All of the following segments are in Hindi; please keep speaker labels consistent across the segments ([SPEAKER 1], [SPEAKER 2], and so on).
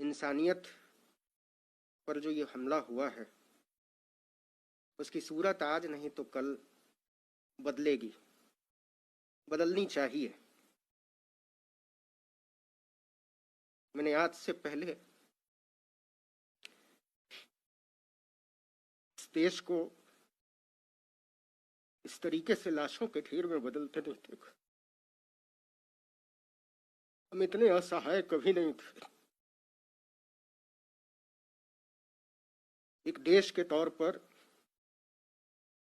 [SPEAKER 1] इंसानियत पर जो ये हमला हुआ है उसकी सूरत आज नहीं तो कल बदलेगी, बदलनी चाहिए। मैंने आज से पहले इस देश को इस तरीके से लाशों के ढेर में बदलते नहीं देखा। हम इतने असहाय कभी नहीं थे। एक देश के तौर पर,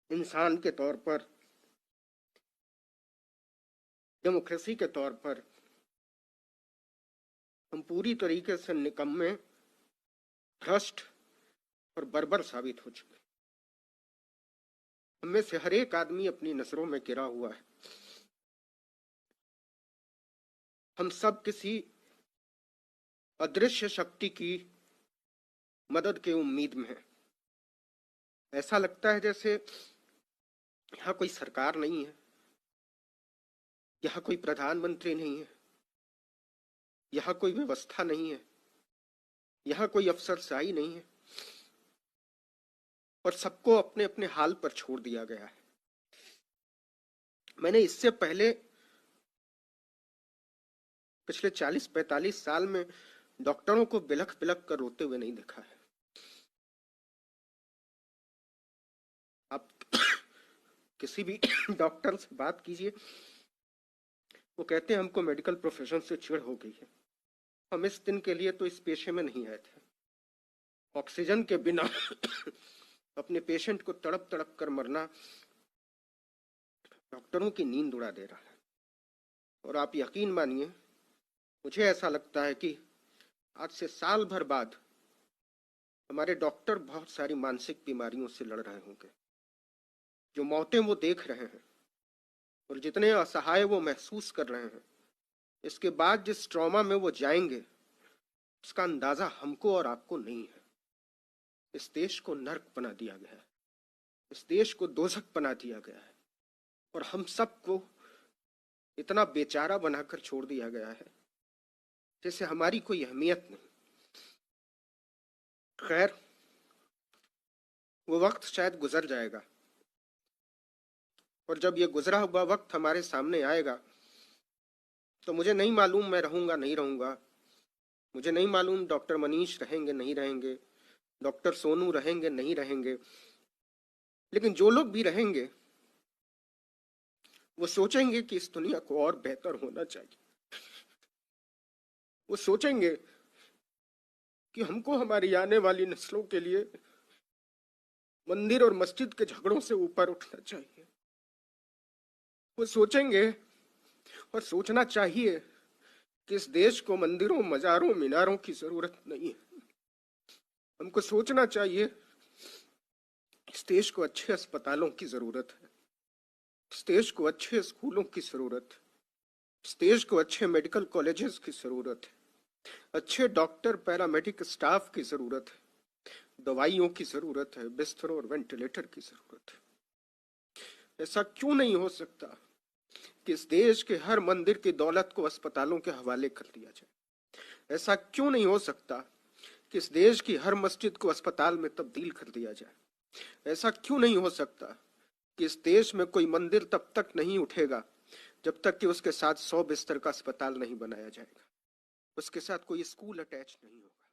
[SPEAKER 1] इंसान के तौर पर, डेमोक्रेसी के तौर पर हम पूरी तरीके से निकम्मे, भ्रष्ट और बर्बर साबित हो चुके। हम में से हर एक आदमी अपनी नजरों में गिरा हुआ है। हम सब किसी अदृश्य शक्ति की मदद के उम्मीद में है। ऐसा लगता है जैसे यहाँ कोई सरकार नहीं है, यहाँ कोई प्रधानमंत्री नहीं है, यहाँ कोई व्यवस्था नहीं है, यहाँ कोई अफसरशाही नहीं है और सबको अपने अपने हाल पर छोड़ दिया गया है। मैंने इससे पहले पिछले 40-45 साल में डॉक्टरों को बिलख बिलख कर रोते हुए नहीं देखा है। आप किसी भी डॉक्टर से बात कीजिए, वो कहते हैं हमको मेडिकल प्रोफेशन से चिढ़ हो गई है। हम इस दिन के लिए तो इस पेशे में नहीं आए थे। ऑक्सीजन के बिना अपने पेशेंट को तड़प तड़प कर मरना डॉक्टरों की नींद उड़ा दे रहा है। और आप यकीन मानिए, मुझे ऐसा लगता है कि आज से साल भर बाद हमारे डॉक्टर बहुत सारी मानसिक बीमारियों से लड़ रहे होंगे। जो मौतें वो देख रहे हैं और जितने असहाय वो महसूस कर रहे हैं, इसके बाद जिस ट्रॉमा में वो जाएंगे उसका अंदाजा हमको और आपको नहीं है। इस देश को नर्क बना दिया गया है, इस देश को दोजख बना दिया गया है और हम सबको इतना बेचारा बनाकर छोड़ दिया गया है जैसे हमारी कोई अहमियत नहीं। खैर, वो वक्त शायद गुजर जाएगा और जब ये गुजरा हुआ वक्त हमारे सामने आएगा तो मुझे नहीं मालूम मैं रहूंगा नहीं रहूंगा, मुझे नहीं मालूम डॉक्टर मनीष रहेंगे नहीं रहेंगे, डॉक्टर सोनू रहेंगे नहीं रहेंगे, लेकिन जो लोग भी रहेंगे वो सोचेंगे कि इस दुनिया को और बेहतर होना चाहिए। वो सोचेंगे कि हमको हमारी आने वाली नस्लों के लिए मंदिर और मस्जिद के झगड़ों से ऊपर उठना चाहिए। वो सोचेंगे और सोचना चाहिए कि इस देश को मंदिरों, मजारों, मीनारों की जरूरत नहीं है। हमको सोचना चाहिए इस देश को अच्छे अस्पतालों की जरूरत है, इस देश को अच्छे स्कूलों की जरूरत है, इस देश को अच्छे मेडिकल कॉलेजेस की जरूरत है, अच्छे डॉक्टर, पैरामेडिक स्टाफ की जरूरत है, दवाइयों की जरूरत है, बिस्तरों और वेंटिलेटर की जरूरत है। ऐसा क्यों नहीं हो सकता कि इस देश के हर मंदिर की दौलत को अस्पतालों के हवाले कर दिया जाए? ऐसा क्यों नहीं हो सकता कि इस देश की हर मस्जिद को अस्पताल में तब्दील कर दिया जाए? ऐसा क्यों नहीं हो सकता कि इस देश में कोई मंदिर तब तक नहीं उठेगा जब तक कि उसके साथ 100 बिस्तर का अस्पताल नहीं बनाया जाएगा, उसके साथ कोई स्कूल अटैच नहीं होगा?